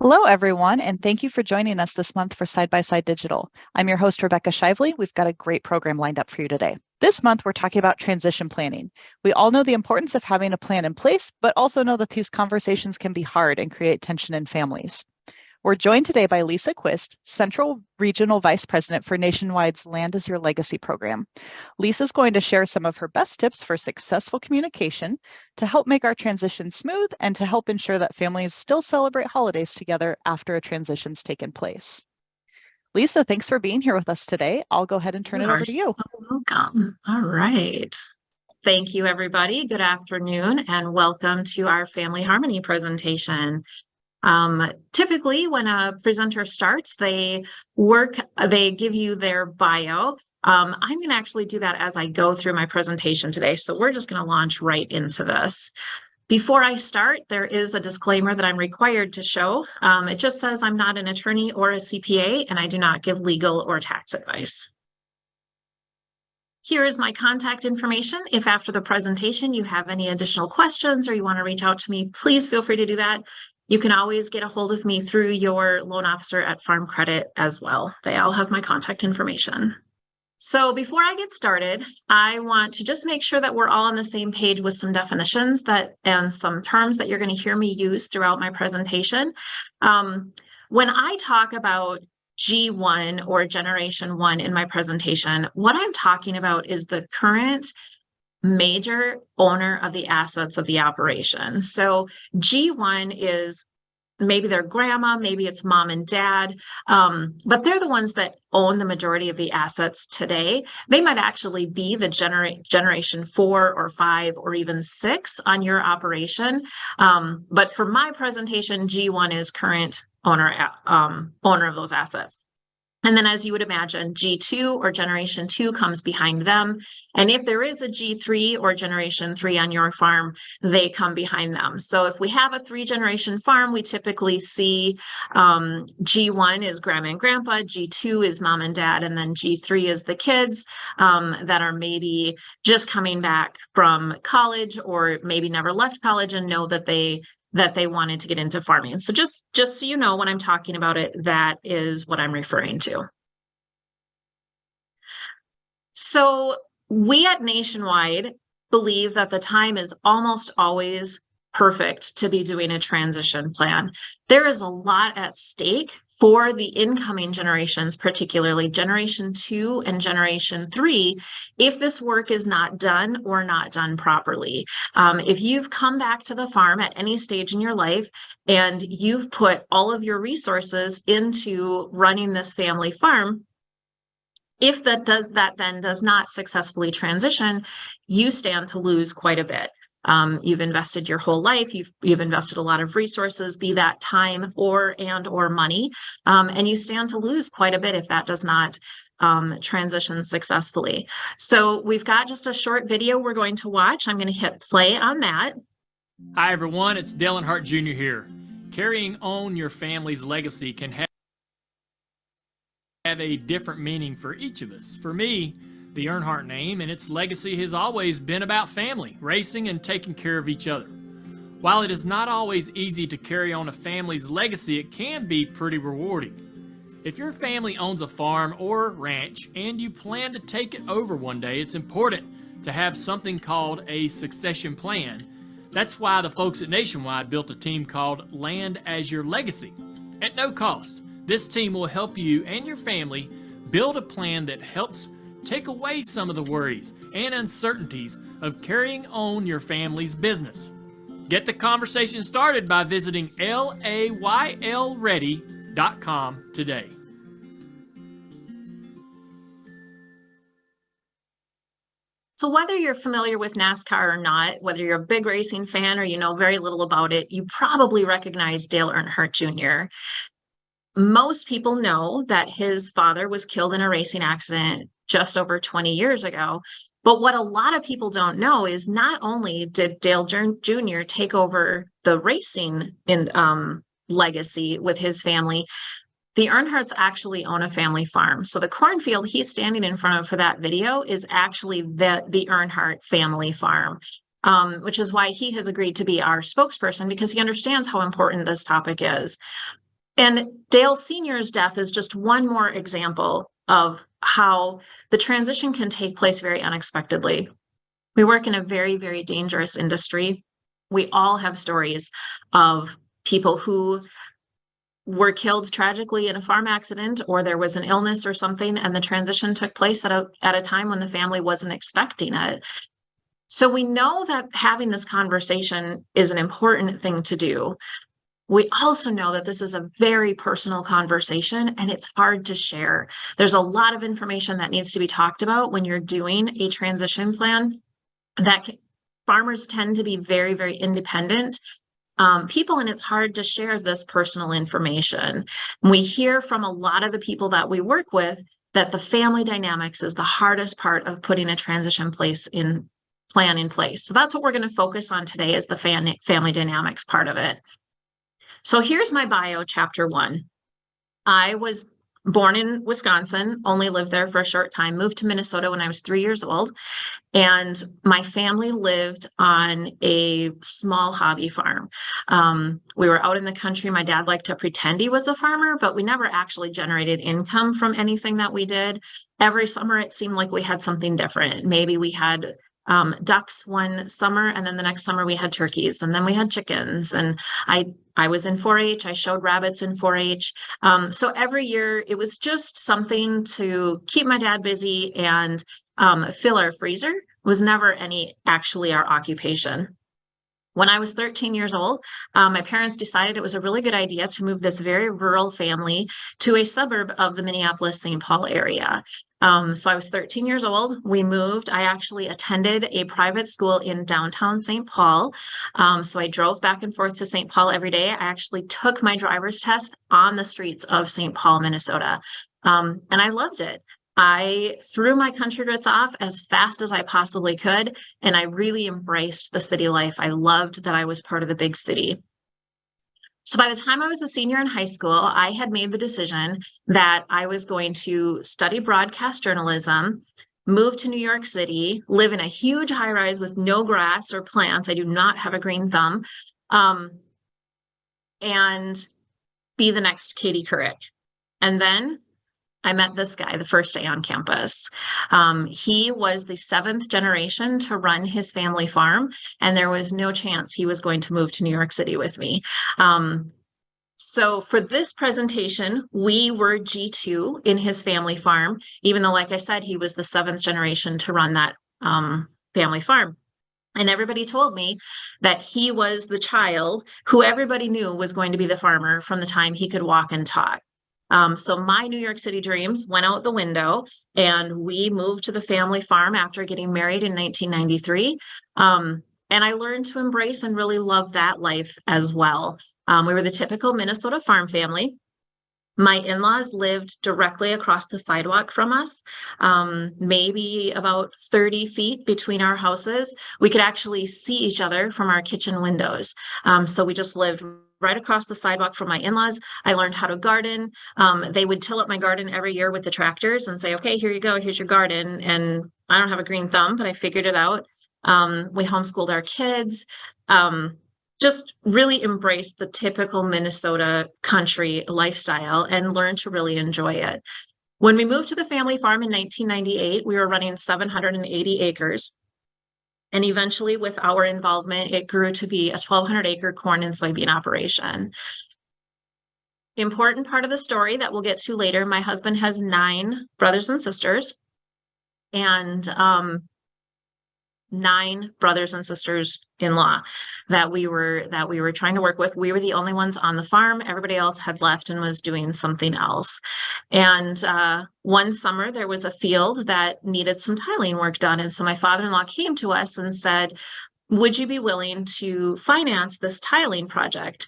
Hello, everyone, and thank you for joining us this month for Side by Side Digital. I'm your host, Rebecca Shively. We've got a great program lined up for you today. This month, we're talking about transition planning. We all know the importance of having a plan in place, but also know that these conversations can be hard and create tension in families. We're joined today by Lisa Quist, Central Regional Vice President for Nationwide's Land is Your Legacy program. Lisa's going to share some of her best tips for successful communication to help make our transition smooth and to help ensure that families still celebrate holidays together after a transition's taken place. Lisa, thanks for being here with us today. I'll go ahead and turn it over to you. So welcome. All right. Thank you, everybody. Good afternoon, and welcome to our Family Harmony presentation. Typically, when a presenter starts, they give you their bio. I'm going to actually do that as I go through my presentation today. So we're just going to launch right into this. Before I start, there is a disclaimer that I'm required to show. It just says I'm not an attorney or a CPA, and I do not give legal or tax advice. Here is my contact information. If after the presentation you have any additional questions or you want to reach out to me, please feel free to do that. You can always get a hold of me through your loan officer at Farm Credit as well. They all have my contact information. So before I get started, I want to just make sure that we're all on the same page with some definitions and some terms that you're going to hear me use throughout my presentation. When I talk about G1 or Generation 1 in my presentation, what I'm talking about is the current major owner of the assets of the operation. So G1 is maybe their grandma, maybe it's mom and dad, but they're the ones that own the majority of the assets today. They might actually be the generation 4 or 5 or even 6 on your operation. But for my presentation, G1 is current owner of those assets. And then, as you would imagine, G2 or Generation 2 comes behind them. And if there is a G3 or Generation 3 on your farm, they come behind them. So if we have a 3-generation farm, we typically see G1 is grandma and grandpa, G2 is mom and dad, and then G3 is the kids that are maybe just coming back from college or maybe never left college and know that they wanted to get into farming. So just so you know, when I'm talking about it, that is what I'm referring to. So we at Nationwide believe that the time is almost always perfect to be doing a transition plan. There is a lot at stake for the incoming generations, particularly Generation 2 and Generation 3, if this work is not done or not done properly. If you've come back to the farm at any stage in your life and you've put all of your resources into running this family farm, if that then does not successfully transition, you stand to lose quite a bit. You've invested your whole life. You've invested a lot of resources, be that time or money, and you stand to lose quite a bit if that does not transition successfully. So we've got just a short video we're going to watch. I'm going to hit play on that. Hi everyone, it's Dale Earnhardt Jr. here. Carrying on your family's legacy can have a different meaning for each of us. For me, the Earnhardt name and its legacy has always been about family, racing, and taking care of each other. While it is not always easy to carry on a family's legacy, it can be pretty rewarding. If your family owns a farm or ranch and you plan to take it over one day, it's important to have something called a succession plan. That's why the folks at Nationwide built a team called Land as Your Legacy. At no cost, this team will help you and your family build a plan that helps take away some of the worries and uncertainties of carrying on your family's business. Get the conversation started by visiting laylready.com today. So whether you're familiar with NASCAR or not, whether you're a big racing fan or you know very little about it, you probably recognize Dale Earnhardt Jr. Most people know that his father was killed in a racing accident just over 20 years ago. But what a lot of people don't know is not only did Dale Jr. take over the racing legacy with his family, the Earnhardts actually own a family farm. So the cornfield he's standing in front of for that video is actually the Earnhardt family farm, which is why he has agreed to be our spokesperson, because he understands how important this topic is. And Dale Sr.'s death is just one more example of how the transition can take place very unexpectedly. We work in a very, very dangerous industry. We all have stories of people who were killed tragically in a farm accident, or there was an illness or something, and the transition took place at a time when the family wasn't expecting it. So we know that having this conversation is an important thing to do. We also know that this is a very personal conversation and it's hard to share. There's a lot of information that needs to be talked about when you're doing a transition plan. Farmers tend to be very, very independent people, and it's hard to share this personal information. We hear from a lot of the people that we work with that the family dynamics is the hardest part of putting a transition plan in place. So that's what we're going to focus on today, is the family dynamics part of it. So here's my bio, chapter 1. I was born in Wisconsin, only lived there for a short time, moved to Minnesota when I was 3 years old. And my family lived on a small hobby farm. We were out in the country. My dad liked to pretend he was a farmer, but we never actually generated income from anything that we did. Every summer, it seemed like we had something different. Maybe we had ducks one summer, and then the next summer we had turkeys, and then we had chickens. And I was in 4-H. I showed rabbits in 4-H. So every year it was just something to keep my dad busy and fill our freezer. It was never actually our occupation. When I was 13 years old, my parents decided it was a really good idea to move this very rural family to a suburb of the Minneapolis-St. Paul area. So I was 13 years old. We moved. I actually attended a private school in downtown St. Paul. So I drove back and forth to St. Paul every day. I actually took my driver's test on the streets of St. Paul, Minnesota. And I loved it. I threw my country roots off as fast as I possibly could, and I really embraced the city life. I loved that I was part of the big city. So by the time I was a senior in high school, I had made the decision that I was going to study broadcast journalism, move to New York City, live in a huge high-rise with no grass or plants. I do not have a green thumb, and be the next Katie Couric. And then I met this guy the first day on campus. He was the 7th generation to run his family farm, and there was no chance he was going to move to New York City with me. So for this presentation, we were G2 in his family farm, even though, like I said, he was the 7th generation to run that family farm. And everybody told me that he was the child who everybody knew was going to be the farmer from the time he could walk and talk. So my New York City dreams went out the window, and we moved to the family farm after getting married in 1993. And I learned to embrace and really love that life as well. We were the typical Minnesota farm family. My in-laws lived directly across the sidewalk from us, maybe about 30 feet between our houses. We could actually see each other from our kitchen windows. So we just lived right across the sidewalk from my in-laws. I learned how to garden. They would till up my garden every year with the tractors and say, okay, here you go, here's your garden. And I don't have a green thumb, but I figured it out. We homeschooled our kids. Just really embraced the typical Minnesota country lifestyle and learned to really enjoy it. When we moved to the family farm in 1998, we were running 780 acres. And eventually, with our involvement, it grew to be a 1,200-acre corn and soybean operation. Important part of the story that we'll get to later, my husband has 9 brothers and sisters, and 9 brothers and sisters-in-law that we were trying to work with. We were the only ones on the farm. Everybody else had left and was doing something else. And one summer there was a field that needed some tiling work done. And so my father-in-law came to us and said, would you be willing to finance this tiling project?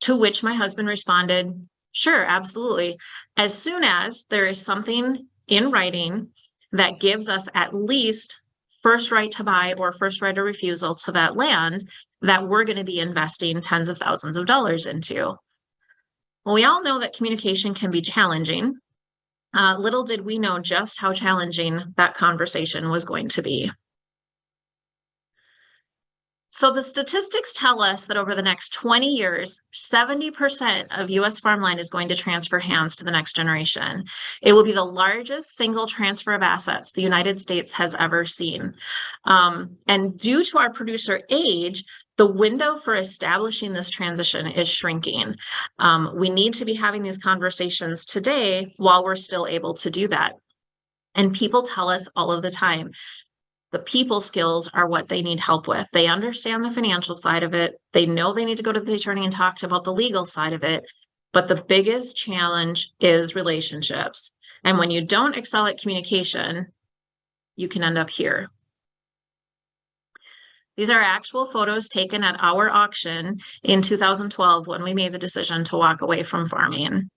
To which my husband responded, sure, absolutely. As soon as there is something in writing that gives us at least first right to buy or first right of refusal to that land that we're going to be investing tens of thousands of dollars into. Well, we all know that communication can be challenging. Little did we know just how challenging that conversation was going to be. So the statistics tell us that over the next 20 years, 70% of U.S. farmland is going to transfer hands to the next generation. It will be the largest single transfer of assets the United States has ever seen. And due to our producer age, the window for establishing this transition is shrinking. We need to be having these conversations today while we're still able to do that. And people tell us all of the time, the people skills are what they need help with. They understand the financial side of it. They know they need to go to the attorney and talk about the legal side of it. But the biggest challenge is relationships. And when you don't excel at communication, you can end up here. These are actual photos taken at our auction in 2012 when we made the decision to walk away from farming.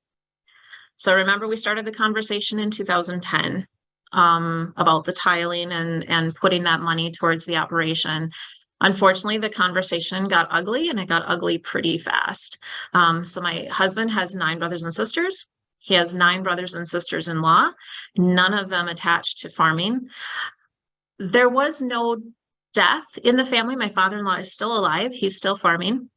So remember, we started the conversation in 2010. About the tiling and putting that money towards the operation. Unfortunately, the conversation got ugly, and it got ugly pretty fast. So my husband has 9 brothers and sisters. He has 9 brothers and sisters-in-law, none of them attached to farming. There was no death in the family. My father-in-law is still alive. He's still farming.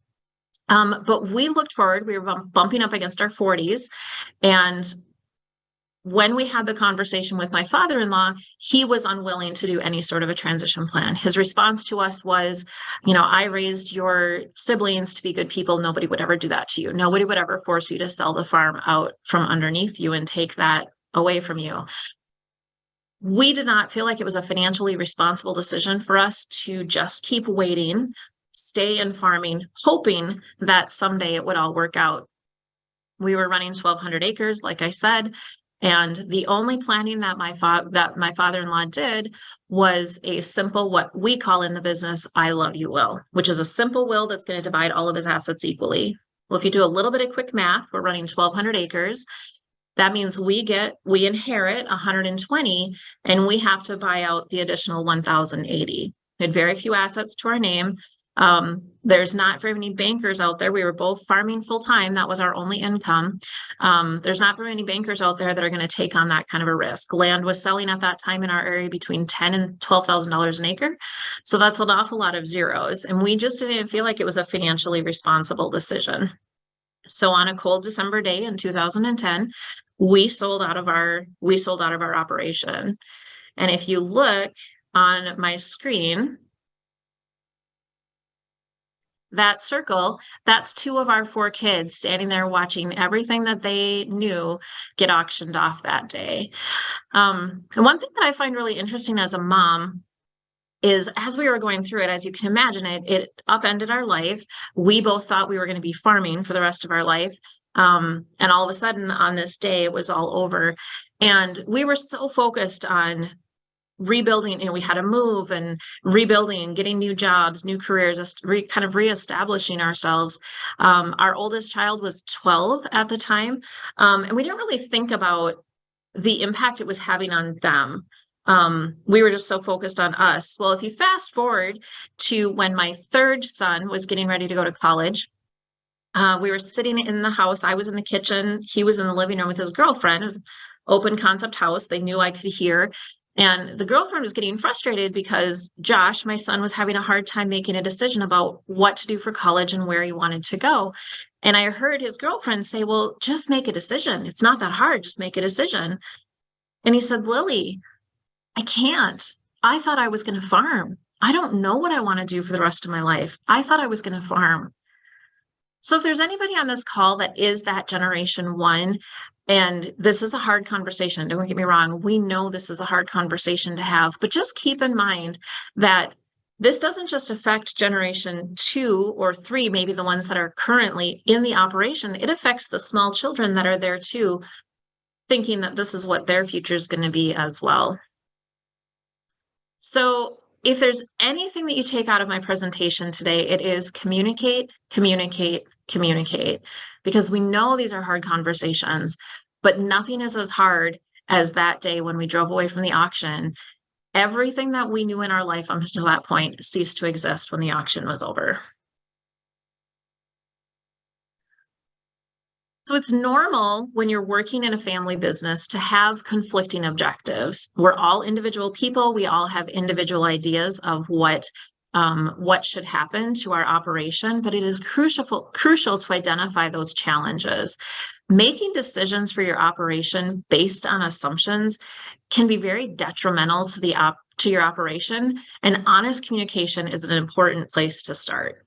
But we looked forward. We were bumping up against our 40s, and when we had the conversation with my father-in-law, he was unwilling to do any sort of a transition plan. His response to us was, I raised your siblings to be good people. Nobody would ever do that to you. Nobody would ever force you to sell the farm out from underneath you and take that away from you. We did not feel like it was a financially responsible decision for us to just keep waiting, stay in farming, hoping that someday it would all work out. We were running 1,200 acres, like I said. And the only planning that my father-in-law did was a simple, what we call in the business, I love you will, which is a simple will that's going to divide all of his assets equally. Well, if you do a little bit of quick math, we're running 1,200 acres. That means we inherit 120, and we have to buy out the additional 1,080. We had very few assets to our name. There's not very many bankers out there. We were both farming full time. That was our only income. There's not very many bankers out there that are going to take on that kind of a risk. Land was selling at that time in our area between $10,000 and $12,000 an acre. So that's an awful lot of zeros. And we just didn't feel like it was a financially responsible decision. So on a cold December day in 2010, we sold out of our operation. And if you look on my screen, that circle, that's 2 of our 4 kids standing there watching everything that they knew get auctioned off that day. And one thing that I find really interesting as a mom is, as we were going through it, as you can imagine, it upended our life. We both thought we were going to be farming for the rest of our life. And all of a sudden on this day, it was all over. And we were so focused on rebuilding, we had to move and rebuilding, getting new jobs, new careers, kind of reestablishing ourselves. Our oldest child was 12 at the time. And we didn't really think about the impact it was having on them. We were just so focused on us. Well, if you fast forward to when my 3rd son was getting ready to go to college, we were sitting in the house. I was in the kitchen. He was in the living room with his girlfriend. It was an open concept house. They knew I could hear. And the girlfriend was getting frustrated because Josh, my son, was having a hard time making a decision about what to do for college and where he wanted to go. And I heard his girlfriend say, well, just make a decision. It's not that hard. Just make a decision. And he said, Lily, I can't. I thought I was going to farm. I don't know what I want to do for the rest of my life. I thought I was going to farm. So if there's anybody on this call that is that generation 1, and this is a hard conversation, don't get me wrong, we know this is a hard conversation to have, but just keep in mind that this doesn't just affect generation 2 or 3, maybe the ones that are currently in the operation. It affects the small children that are there too, thinking that this is what their future is going to be as well. So if there's anything that you take out of my presentation today, it is communicate, communicate, communicate, because we know these are hard conversations, but nothing is as hard as that day when we drove away from the auction. Everything that we knew in our life up until that point ceased to exist when the auction was over. So it's normal when you're working in a family business to have conflicting objectives. We're all individual people. We all have individual ideas of what what should happen to our operation, but it is crucial to identify those challenges. Making decisions for your operation based on assumptions can be very detrimental to your operation, and honest communication is an important place to start.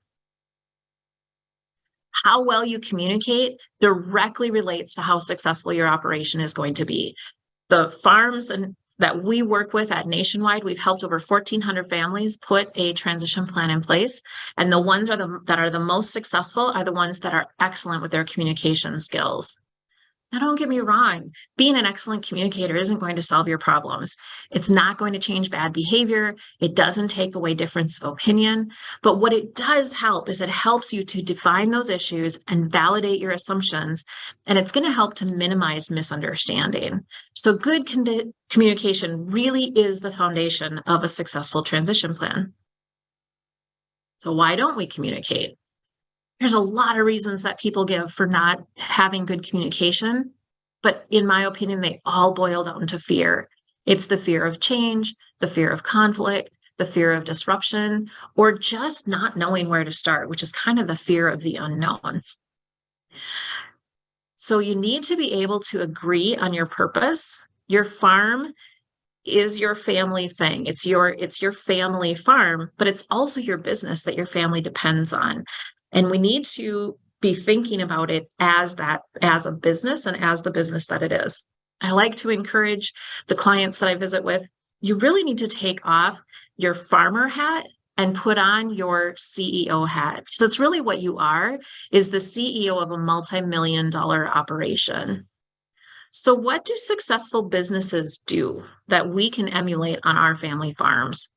How well you communicate directly relates to how successful your operation is going to be. The farms that we work with at Nationwide, we've helped over 1,400 families put a transition plan in place. And the ones that are the most successful are the ones that are excellent with their communication skills. Now, don't get me wrong, being an excellent communicator isn't going to solve your problems. It's not going to change bad behavior. It doesn't take away difference of opinion. But what it does help is it helps you to define those issues and validate your assumptions. And it's going to help to minimize misunderstanding. So good communication really is the foundation of a successful transition plan. So why don't we communicate? There's a lot of reasons that people give for not having good communication, but in my opinion, they all boil down to fear. It's the fear of change, the fear of conflict, the fear of disruption, or just not knowing where to start, which is kind of the fear of the unknown. So you need to be able to agree on your purpose. Your farm is your family thing. It's your family farm, but it's also your business that your family depends on. And we need to be thinking about it as a business and as the business that it is. I like to encourage the clients that I visit with, you really need to take off your farmer hat and put on your CEO hat. Because it's really what you are, is the CEO of a multi-million-dollar operation. So what do successful businesses do that we can emulate on our family farms?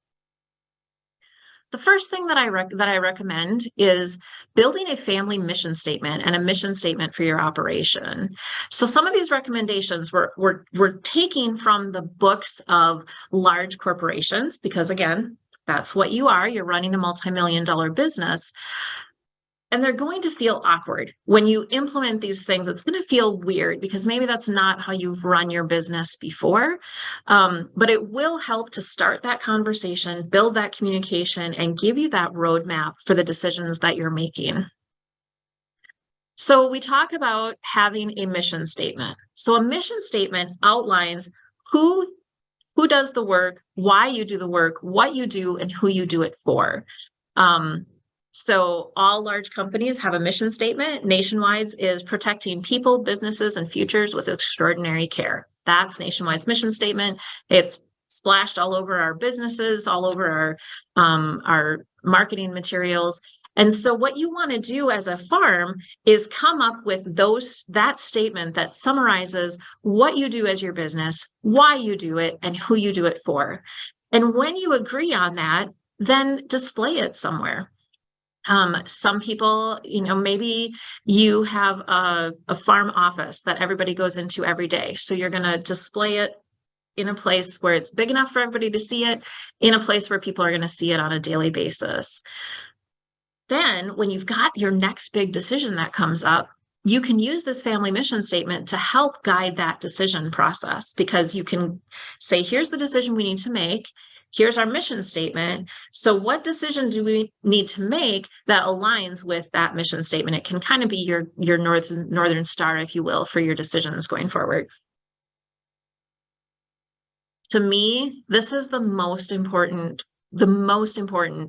The first thing that I recommend is building a family mission statement and a mission statement for your operation. So some of these recommendations we're taking from the books of large corporations, because again, that's what you are. You're running a multi-million-dollar business. And they're going to feel awkward. When you implement these things, it's going to feel weird because maybe that's not how you've run your business before. But it will help to start that conversation, build that communication, and give you that roadmap for the decisions that you're making. So we talk about having a mission statement. So a mission statement outlines who does the work, why you do the work, what you do, and who you do it for. So all large companies have a mission statement. Nationwide's is protecting people, businesses, and futures with extraordinary care. That's Nationwide's mission statement. It's splashed all over our businesses, all over our marketing materials. And so what you want to do as a farm is come up with that statement that summarizes what you do as your business, why you do it, and who you do it for. And when you agree on that, then display it somewhere. Some people, maybe you have a farm office that everybody goes into every day. So you're going to display it in a place where it's big enough for everybody to see it, in a place where people are going to see it on a daily basis. Then when you've got your next big decision that comes up, you can use this family mission statement to help guide that decision process, because you can say, here's the decision we need to make. Here's our mission statement. So what decision do we need to make that aligns with that mission statement? It can kind of be your northern star, if you will, for your decisions going forward. To me, this is the most important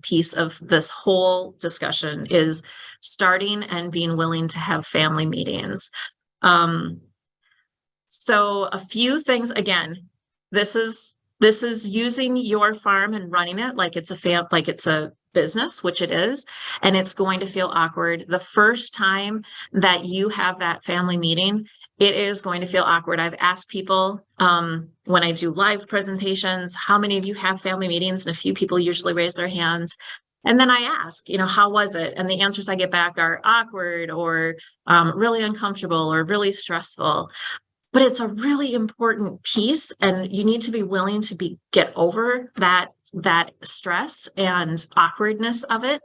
piece of this whole discussion, is starting and being willing to have family meetings. So a few things, again, this is using your farm and running it like it's a business, which it is, and it's going to feel awkward. The first time that you have that family meeting, it is going to feel awkward. I've asked people when I do live presentations, how many of you have family meetings? And a few people usually raise their hands. And then I ask, how was it? And the answers I get back are awkward, or really uncomfortable, or really stressful. But it's a really important piece, and you need to be willing to get over that stress and awkwardness of it.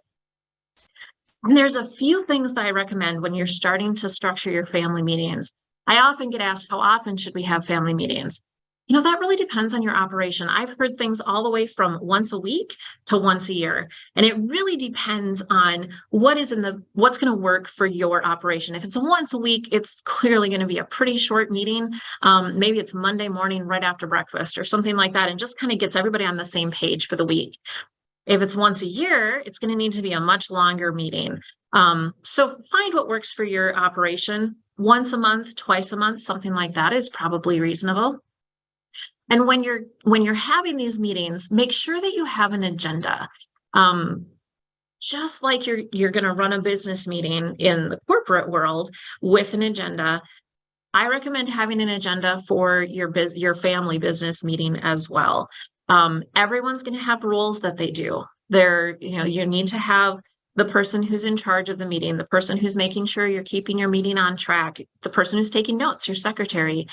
And there's a few things that I recommend when you're starting to structure your family meetings. I often get asked, how often should we have family meetings? That really depends on your operation. I've heard things all the way from once a week to once a year. And it really depends on what's going to work for your operation. If it's a once a week, it's clearly going to be a pretty short meeting. Maybe it's Monday morning right after breakfast or something like that, and just kind of gets everybody on the same page for the week. If it's once a year, it's going to need to be a much longer meeting. So find what works for your operation. Once a month, twice a month, something like that is probably reasonable. And when you're having these meetings, make sure that you have an agenda. Just like you're going to run a business meeting in the corporate world with an agenda, I recommend having an agenda for your family business meeting as well. Everyone's going to have rules that they do. You need to have the person who's in charge of the meeting, the person who's making sure you're keeping your meeting on track, the person who's taking notes, your secretary.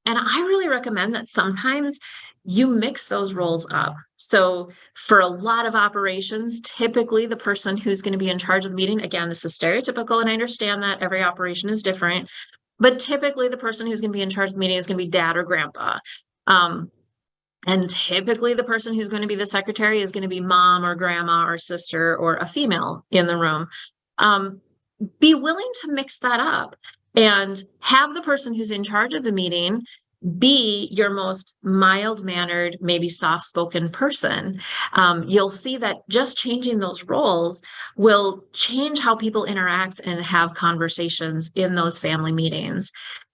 And I really recommend that sometimes you mix those roles up. So for a lot of operations, typically the person who's going to be in charge of the meeting, again, this is stereotypical, and I understand that every operation is different, but typically the person who's going to be in charge of the meeting is going to be dad or grandpa. And typically the person who's going to be the secretary is going to be mom or grandma or sister or a female in the room. Be willing to mix that up and have the person who's in charge of the meeting be your most mild-mannered, maybe soft-spoken person. You'll see that just changing those roles will change how people interact and have conversations in those family meetings.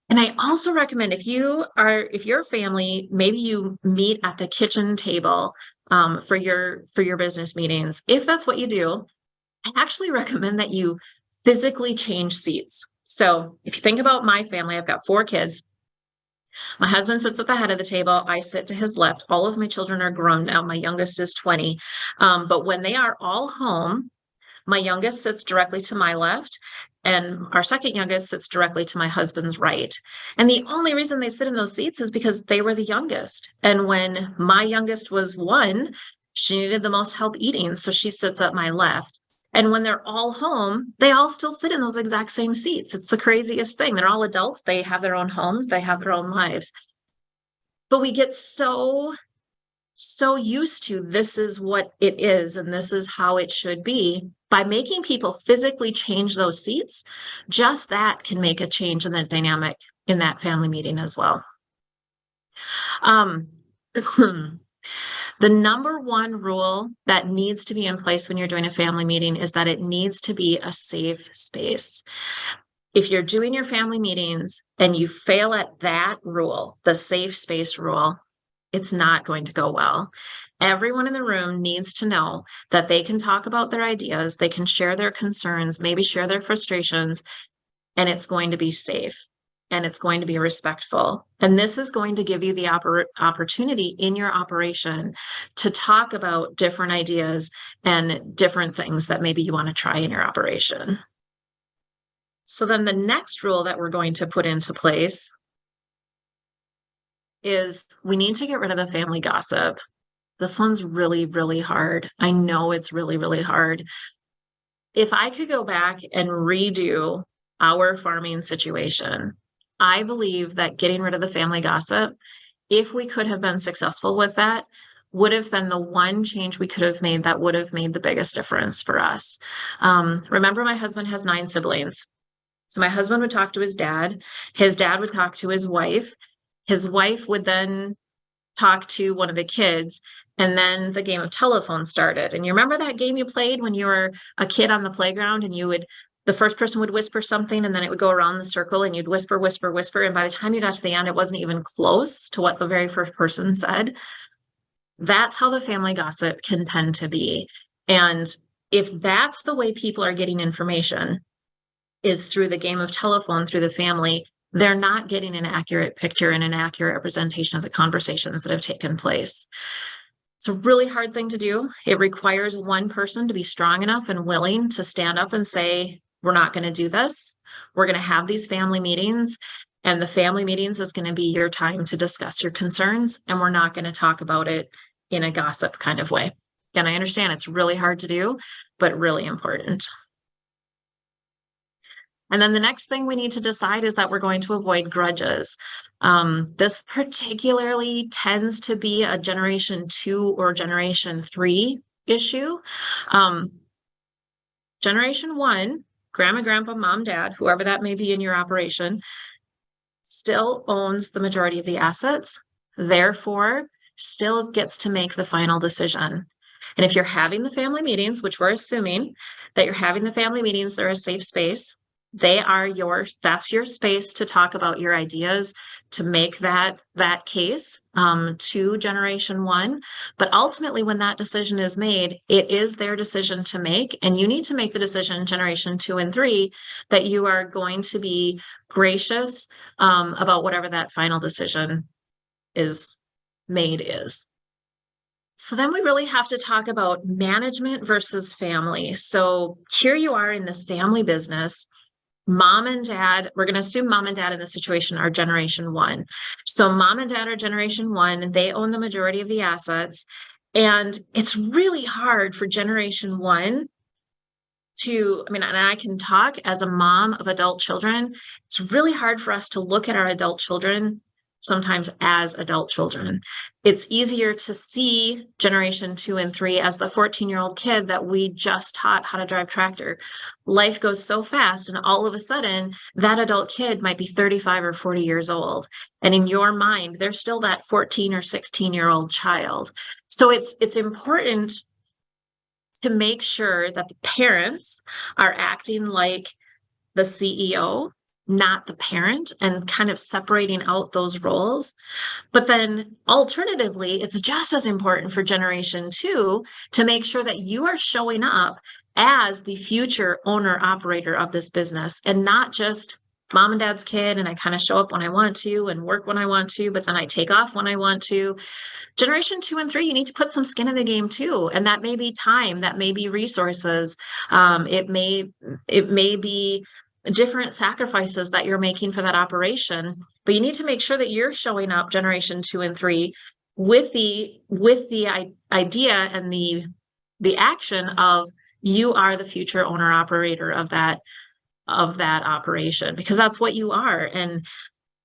And I also recommend if your family, maybe you meet at the kitchen table for your business meetings. If that's what you do, I actually recommend that you physically change seats. So if you think about my family, I've got 4 kids. My husband sits at the head of the table. I sit to his left. All of my children are grown now. My youngest is 20. But when they are all home, my youngest sits directly to my left, and our second youngest sits directly to my husband's right. And the only reason they sit in those seats is because they were the youngest. And when my youngest was 1, she needed the most help eating, so she sits at my left. And when they're all home, they all still sit in those exact same seats. It's the craziest thing. They're all adults. They have their own homes. They have their own lives. But we get so used to this is what it is and this is how it should be. By making people physically change those seats, just that can make a change in the dynamic in that family meeting as well. The number one rule that needs to be in place when you're doing a family meeting is that it needs to be a safe space. If you're doing your family meetings and you fail at that rule, the safe space rule, it's not going to go well. Everyone in the room needs to know that they can talk about their ideas, they can share their concerns, maybe share their frustrations, and it's going to be safe and it's going to be respectful. And this is going to give you the opportunity in your operation to talk about different ideas and different things that maybe you want to try in your operation. So then the next rule that we're going to put into place is we need to get rid of the family gossip. This one's really, really hard. I know it's really, really hard. If I could go back and redo our farming situation, I believe that getting rid of the family gossip, if we could have been successful with that, would have been the one change we could have made that would have made the biggest difference for us. Remember, my husband has 9 siblings. So my husband would talk to his dad would talk to his wife would then talk to one of the kids, and then the game of telephone started. And you remember that game you played when you were a kid on the playground, and the first person would whisper something, and then it would go around the circle, and you'd whisper, whisper, whisper. And by the time you got to the end, it wasn't even close to what the very first person said. That's how the family gossip can tend to be. And if that's the way people are getting information, is through the game of telephone, through the family, they're not getting an accurate picture and an accurate representation of the conversations that have taken place. It's a really hard thing to do. It requires one person to be strong enough and willing to stand up and say, we're not going to do this. We're going to have these family meetings, and the family meetings is going to be your time to discuss your concerns, and we're not going to talk about it in a gossip kind of way. Again, I understand it's really hard to do, but really important. And then the next thing we need to decide is that we're going to avoid grudges. This particularly tends to be a generation 2 or generation 3 issue. Generation 1, grandma, grandpa, mom, dad, whoever that may be in your operation, still owns the majority of the assets, therefore still gets to make the final decision. And if you're having the family meetings, which we're assuming that you're having the family meetings, they're a safe space. That's your space to talk about your ideas, to make that case to generation 1. But ultimately, when that decision is made, it is their decision to make. And you need to make the decision, generation 2 and 3, that you are going to be gracious about whatever that final decision is. So then we really have to talk about management versus family. So here you are in this family business. Mom and dad, we're going to assume mom and dad in this situation are generation 1. So mom and dad are generation 1, they own the majority of the assets. And it's really hard for generation 1 and I can talk as a mom of adult children. It's really hard for us to look at our adult children sometimes as adult children. It's easier to see generation 2 and 3 as the 14-year-old kid that we just taught how to drive tractor. Life goes so fast, and all of a sudden, that adult kid might be 35 or 40 years old. And in your mind, they're still that 14 or 16-year-old child. So it's important to make sure that the parents are acting like the CEO, not the parent, and kind of separating out those roles. But then alternatively, it's just as important for generation 2 to make sure that you are showing up as the future owner operator of this business, and not just mom and dad's kid, and I kind of show up when I want to and work when I want to, but then I take off when I want to. Generation 2 and 3, you need to put some skin in the game too. And that may be time, that may be resources. It may be different sacrifices that you're making for that operation, but you need to make sure that you're showing up, generation 2 and 3, with the idea and the action of you are the future owner operator of that operation, because that's what you are.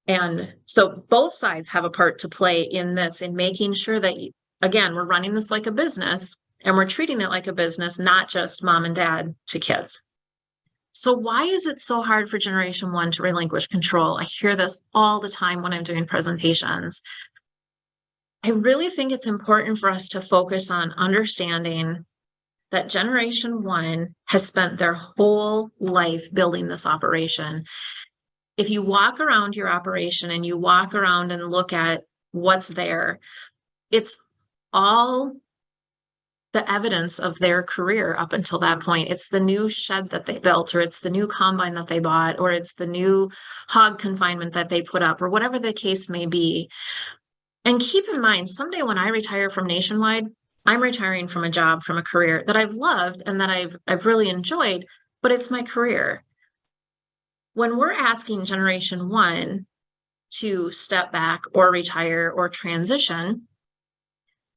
And so both sides have a part to play in this, in making sure that, again, we're running this like a business, and we're treating it like a business, not just mom and dad to kids. So why is it so hard for generation 1 to relinquish control? I hear this all the time when I'm doing presentations. I really think it's important for us to focus on understanding that generation 1 has spent their whole life building this operation. If you walk around your operation and you walk around and look at what's there, it's all the evidence of their career up until that point. It's the new shed that they built, or it's the new combine that they bought, or it's the new hog confinement that they put up, or whatever the case may be. And keep in mind, someday when I retire from Nationwide, I'm retiring from a job, from a career that I've loved and that I've really enjoyed, but it's my career. When we're asking generation 1 to step back or retire or transition,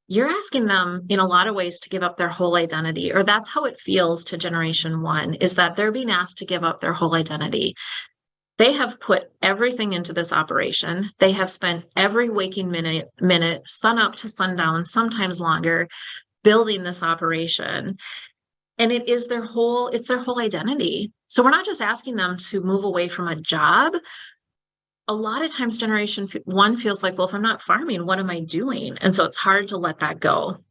you're asking them in a lot of ways to give up their whole identity, or that's how it feels to generation 1, is that they're being asked to give up their whole identity. They have put everything into this operation. They have spent every waking minute, sun up to sundown, sometimes longer, building this operation. And it's their whole identity. So we're not just asking them to move away from a job. A lot of times generation 1 feels like, well, if I'm not farming, what am I doing? And so it's hard to let that go.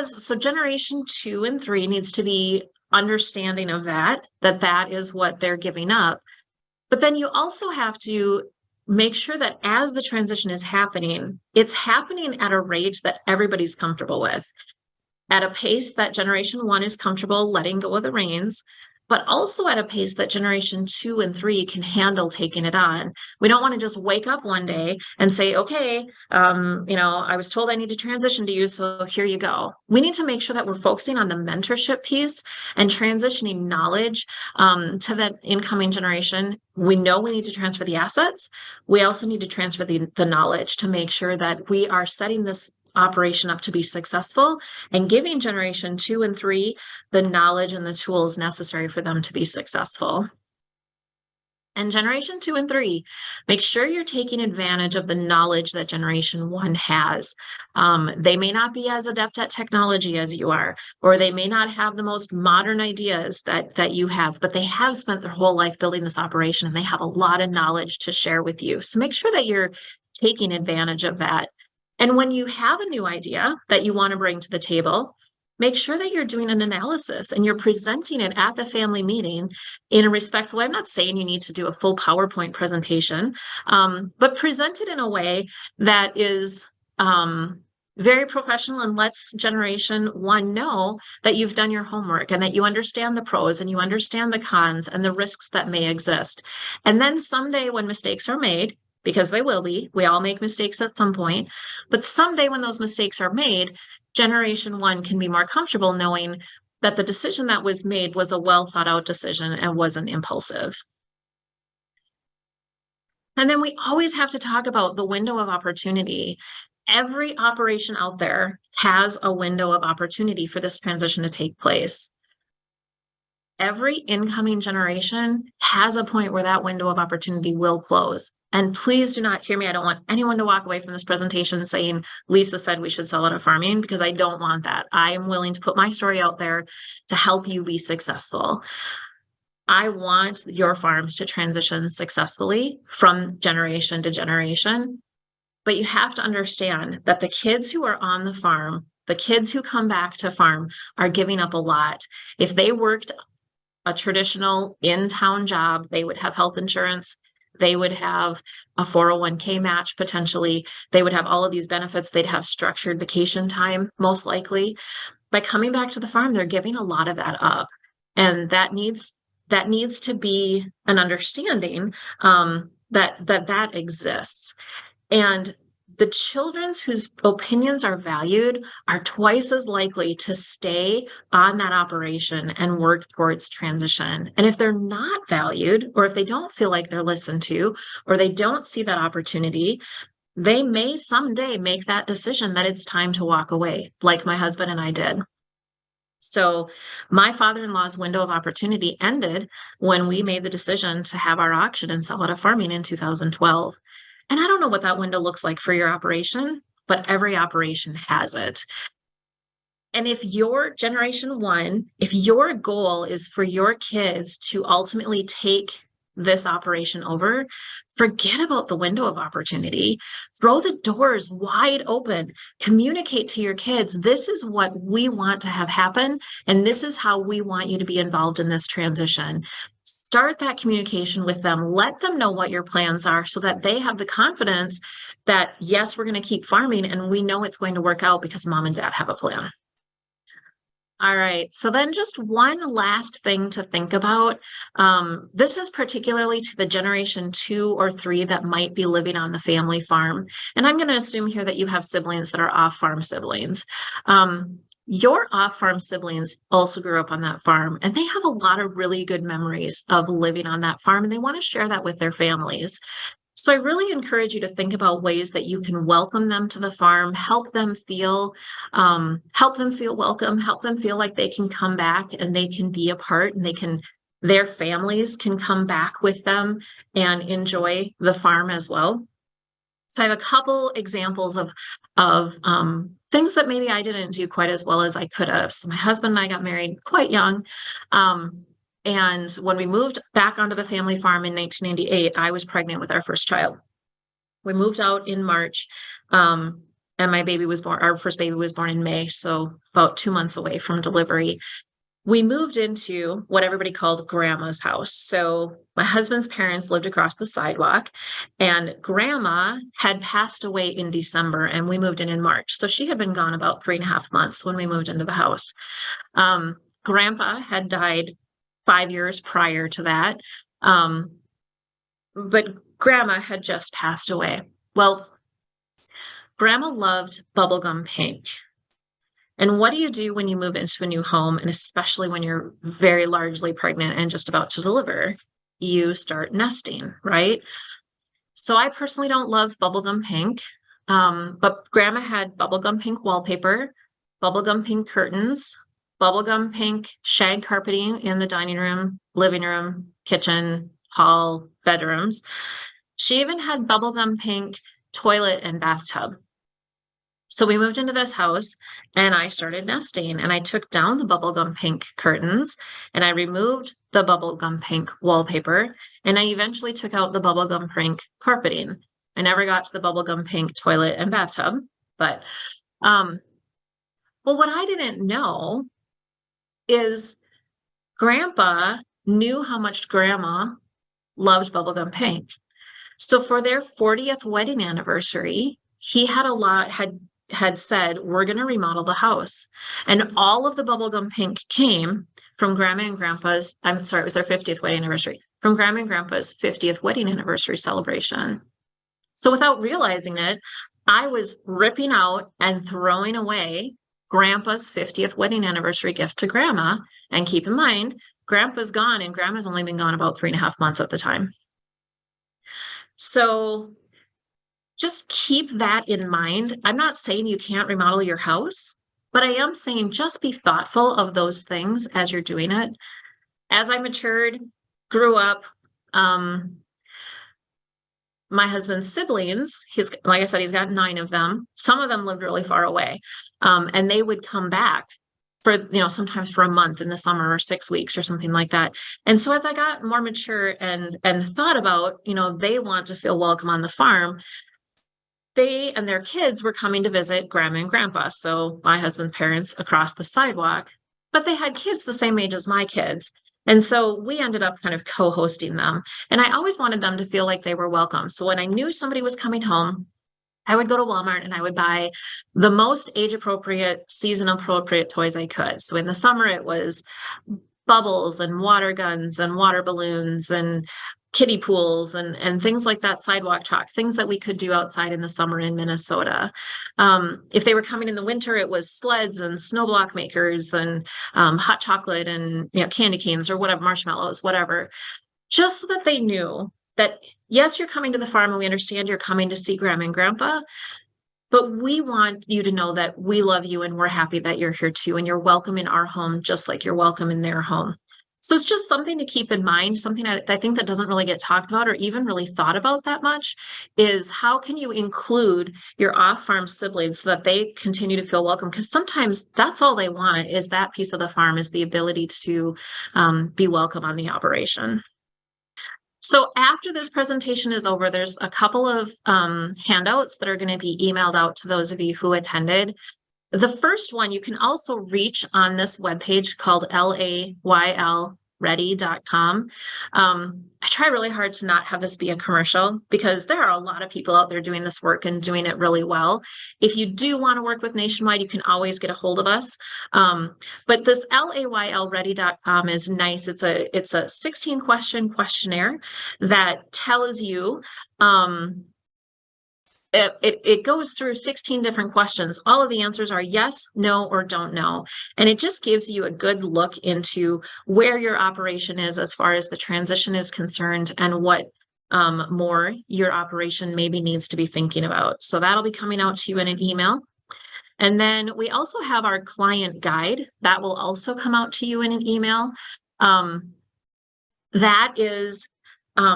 So generation 2 and 3 needs to be understanding of that is what they're giving up. But then you also have to make sure that as the transition is happening, it's happening at a rate that everybody's comfortable with, at a pace that generation 1 is comfortable letting go of the reins, but also at a pace that generation 2 and 3 can handle taking it on. We don't want to just wake up one day and say, okay, I was told I need to transition to you, so here you go. We need to make sure that we're focusing on the mentorship piece and transitioning knowledge to that incoming generation. We know we need to transfer the assets. We also need to transfer the knowledge to make sure that we are setting this operation up to be successful and giving generation 2 and 3 the knowledge and the tools necessary for them to be successful. And generation 2 and 3, make sure you're taking advantage of the knowledge that generation 1 has. They may not be as adept at technology as you are, or they may not have the most modern ideas that you have, but they have spent their whole life building this operation and they have a lot of knowledge to share with you. So make sure that you're taking advantage of that. And when you have a new idea that you want to bring to the table, make sure that you're doing an analysis and you're presenting it at the family meeting in a respectful way. I'm not saying you need to do a full PowerPoint presentation, but present it in a way that is very professional and lets generation 1 know that you've done your homework and that you understand the pros and you understand the cons and the risks that may exist. And then someday when mistakes are made, because they will be, we all make mistakes at some point, but someday when those mistakes are made, generation 1 can be more comfortable knowing that the decision that was made was a well thought out decision and wasn't impulsive. And then we always have to talk about the window of opportunity. Every operation out there has a window of opportunity for this transition to take place. Every incoming generation has a point where that window of opportunity will close. And please do not hear me. I don't want anyone to walk away from this presentation saying, Lisa said we should sell out of farming, because I don't want that. I am willing to put my story out there to help you be successful. I want your farms to transition successfully from generation to generation. But you have to understand that the kids who are on the farm, the kids who come back to farm, are giving up a lot. If they worked a traditional in-town job, they would have health insurance, they would have a 401k match potentially, they would have all of these benefits, they'd have structured vacation time, most likely. By coming back to the farm, they're giving a lot of that up. And that needs to be an understanding that exists. And the children whose opinions are valued are twice as likely to stay on that operation and work towards transition. And if they're not valued, or if they don't feel like they're listened to, or they don't see that opportunity, they may someday make that decision that it's time to walk away, like my husband and I did. So my father-in-law's window of opportunity ended when we made the decision to have our auction and sell out of farming in 2012. And I don't know what that window looks like for your operation, but every operation has it. And if your generation 1, if your goal is for your kids to ultimately take this operation over, forget about the window of opportunity. Throw the doors wide open. Communicate to your kids, this is what we want to have happen, and this is how we want you to be involved in this transition. Start that communication with them. Let them know what your plans are so that they have the confidence that, yes, we're going to keep farming and we know it's going to work out because mom and dad have a plan. All right, so then just one last thing to think about. This is particularly to the generation 2 or 3 that might be living on the family farm. And I'm going to assume here that you have siblings that are off-farm siblings. Your off-farm siblings also grew up on that farm, and they have a lot of really good memories of living on that farm, and they want to share that with their families. So I really encourage you to think about ways that you can welcome them to the farm, help them feel welcome, help them feel like they can come back and they can be a part, and their families can come back with them and enjoy the farm as well. So I have a couple examples of things that maybe I didn't do quite as well as I could have. So my husband and I got married quite young. And when we moved back onto the family farm in 1998, I was pregnant with our first child. We moved out in March, and our first baby was born in May, so about 2 months away from delivery. We moved into what everybody called Grandma's house. So my husband's parents lived across the sidewalk, and Grandma had passed away in December, and we moved in March. So she had been gone about 3.5 months when we moved into the house. Grandpa had died 5 years prior to that, but Grandma had just passed away. Well, Grandma loved bubblegum pink. And what do you do when you move into a new home, and especially when you're very largely pregnant and just about to deliver? You start nesting, right? So I personally don't love bubblegum pink, but Grandma had bubblegum pink wallpaper, bubblegum pink curtains, bubblegum pink shag carpeting in the dining room, living room, kitchen, hall, bedrooms. She even had bubblegum pink toilet and bathtub. So we moved into this house and I started nesting, and I took down the bubblegum pink curtains and I removed the bubblegum pink wallpaper, and I eventually took out the bubblegum pink carpeting. I never got to the bubblegum pink toilet and bathtub, but well, what I didn't know is Grandpa knew how much Grandma loved bubblegum pink. So for their 40th wedding anniversary, he had said, we're going to remodel the house. And all of the bubblegum pink came from Grandma and Grandpa's, I'm sorry, it was their 50th wedding anniversary, from Grandma and Grandpa's 50th wedding anniversary celebration. So without realizing it, I was ripping out and throwing away Grandpa's 50th wedding anniversary gift to Grandma. And keep in mind, Grandpa's gone and Grandma's only been gone about 3.5 months at the time. So just keep that in mind. I'm not saying you can't remodel your house, but I am saying just be thoughtful of those things as you're doing it. As I matured, grew up, my husband's siblings, like I said, he's got 9 of them. Some of them lived really far away, and they would come back for, sometimes for a month in the summer or 6 weeks or something like that. And so as I got more mature and thought about, they want to feel welcome on the farm, they and their kids were coming to visit Grandma and Grandpa, so my husband's parents, across the sidewalk, but they had kids the same age as my kids. And so we ended up kind of co-hosting them. And I always wanted them to feel like they were welcome. So when I knew somebody was coming home, I would go to Walmart and I would buy the most age-appropriate, season-appropriate toys I could. So in the summer, it was bubbles and water guns and water balloons and kiddie pools and things like that, sidewalk chalk, things that we could do outside in the summer in Minnesota. If they were coming in the winter, it was sleds and snow block makers and hot chocolate and candy canes or whatever, marshmallows, whatever, just so that they knew that, yes, you're coming to the farm and we understand you're coming to see Grandma and Grandpa, but we want you to know that we love you and we're happy that you're here too, and you're welcome in our home just like you're welcome in their home. So it's just something to keep in mind, something I think that doesn't really get talked about or even really thought about that much, is how can you include your off-farm siblings so that they continue to feel welcome? Because sometimes that's all they want, is that piece of the farm, is the ability to be welcome on the operation. So after this presentation is over, there's a couple of handouts that are going to be emailed out to those of you who attended. The first one you can also reach on this webpage called laylready.com. I try really hard to not have this be a commercial because there are a lot of people out there doing this work and doing it really well. If you do want to work with Nationwide, you can always get a hold of us. But this laylready.com is nice. It's a 16-question questionnaire that tells you it goes through 16 different questions. All of the answers are yes, no, or don't know. And it just gives you a good look into where your operation is as far as the transition is concerned and what more your operation maybe needs to be thinking about. So that'll be coming out to you in an email. And then we also have our client guide that will also come out to you in an email. That is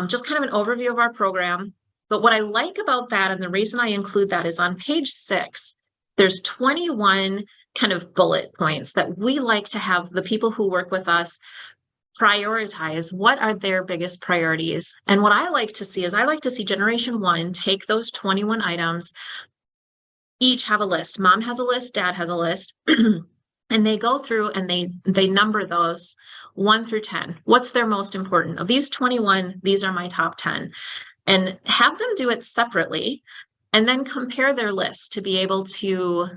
just kind of an overview of our program. But what I like about that, and the reason I include that, is on page 6, there's 21 kind of bullet points that we like to have the people who work with us prioritize. What are their biggest priorities? And what I like to see is I like to see Generation 1 take those 21 items, each have a list. Mom has a list, Dad has a list. And they go through and they number those 1 through 10. What's their most important? Of these 21, these are my top 10. And have them do it separately and then compare their lists to be able to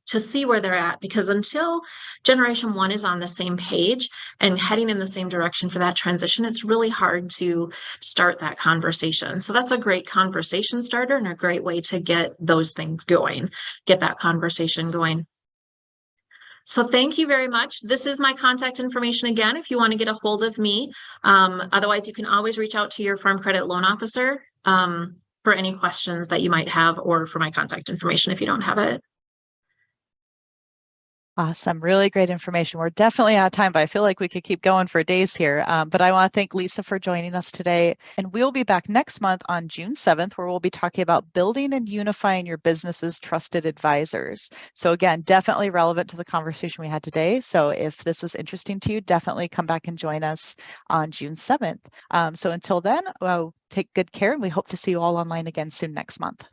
see where they're at. Because until Generation 1 is on the same page and heading in the same direction for that transition, it's really hard to start that conversation. So that's a great conversation starter and a great way to get those things going, get that conversation going. So thank you very much. This is my contact information again, if you want to get a hold of me. Otherwise, you can always reach out to your Farm Credit Loan Officer for any questions that you might have, or for my contact information if you don't have it. Awesome. Really great information. We're definitely out of time, but I feel like we could keep going for days here. But I want to thank Lisa for joining us today. And we'll be back next month on June 7th, where we'll be talking about building and unifying your business's trusted advisors. So again, definitely relevant to the conversation we had today. So if this was interesting to you, definitely come back and join us on June 7th. So until then, take good care, and we hope to see you all online again soon next month.